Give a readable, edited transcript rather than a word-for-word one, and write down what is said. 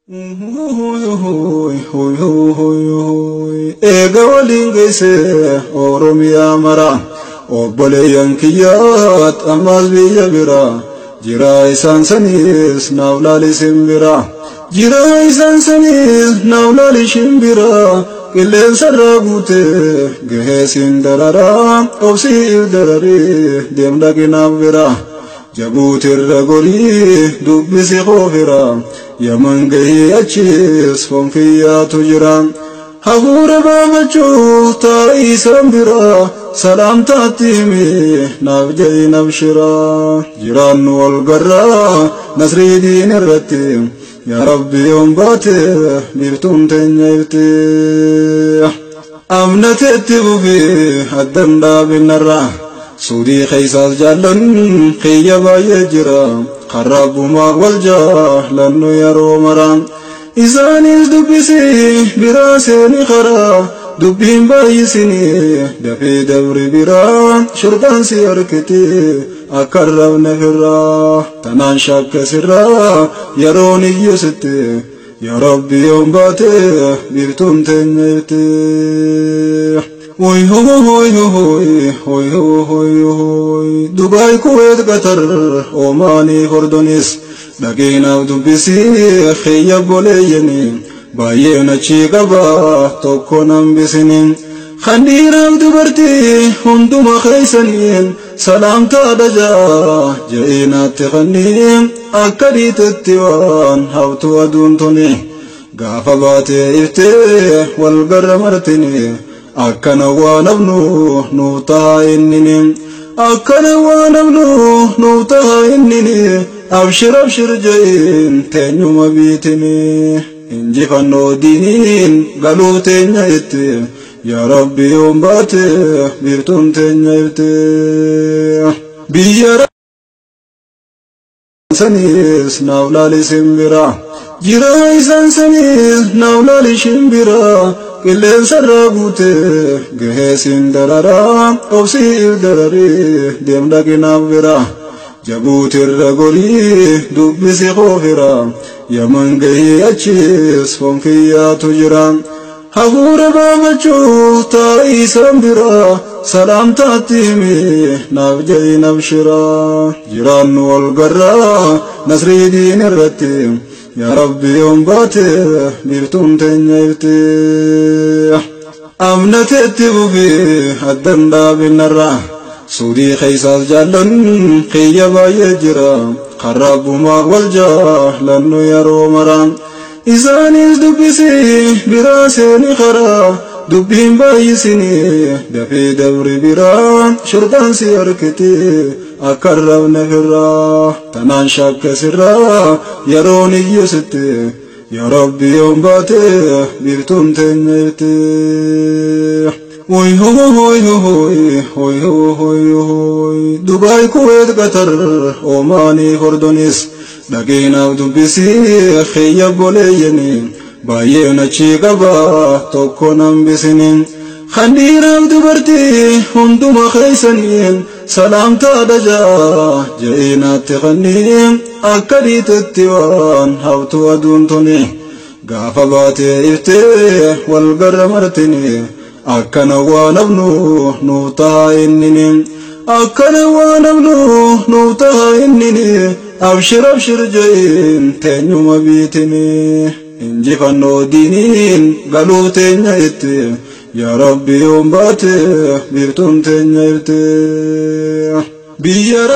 Ega walingese Oromia mara Obole yankiyat amal biya bira Jira isan sanis navlali simbira Jira isan sanis navlali shimbira Kilen saragute gehe sindarara Obsi darari demdagi navira Jabutir ragoli dubbisi khofira Yaman gahi achis fonfiya tujran Habura babachu ta'i sambira Salam tatimi navjai navshira Jiran wal garra nasri din irratti Ya Rabbi umbate birtum tenyayte Amnatetti bufi addanda binarra Sudi khaysas jalan khiyaba yajra Kharabuma walja lannu yaro maran Isanis dubbisi biraseni khara Dubbin bayisini dafi dabri bira Shurban si arkiti akarrab nafirra Tanan shakka sirra yaroni yusiti Ya Rabbi umbate birtum tenyayte Hoy hoy hoy hoy hoy hoy Dubai Kuwait Qatar Omani Jordanis Dagina dubbisi khiyab boleyni Bayena chigaba tokko nambisinin Khandira dubarti hunduma khaysanin Salam ta daja jaina tikhanin Akadi tattiwan hawtu aduntuni Gafa bate ifte wal garra martini Akkana wa nabnu nuta innini Akkana wa nabnu nuta innini Abshir abshir jain tenyuma bitini Injifanno dinin galu tenya itti Ya Rabbi umbate birtum tenya itti Biyya sanis navlali simbira Jira isan sanis navlali shimbira Kilen saragute gehe sindarara Obsi darari demdagi navira Jabutir ragoli dubbisi khofira Yaman gahi achis fonfiya tujran Habura babachu ta'i sambira Salam tatimi navjai navshira Jiran wal garra nasri din irratti Ya Rabbi umbate birtum tenyayte Amnatetti bufi addanda binarra Sudi khaysas jalan khiyaba yajra Kharabuma walja lannu yaro maran Isanis dubbisi biraseni khara Dubbin bayisini dafi dabri bira Shurban si arkiti akarrab nafirra Tanan shakka sirra yaroni yusiti Ya Rabbi umbate birtum tenyayte Hoy hoy hoy hoy hoy hoy Dubai Kuwait Qatar Omani Jordanis Dagina dubbisi khiyab boleyni Bayena chigaba tokko nambisinin Khandira dubarti hunduma khaysanin Salam ta daja jaina tikhanin Akkadi tattiwan hawtu aduntuni Gafa bate ifte wal garra martini Akkana wa nabnu nuta innini Akkana wa nabnu nuta innini Abshir abshir jain tenyuma bitini Injifanno dinin galu tenya itti Ya Rabbi umbate birtum tenya itti Biyya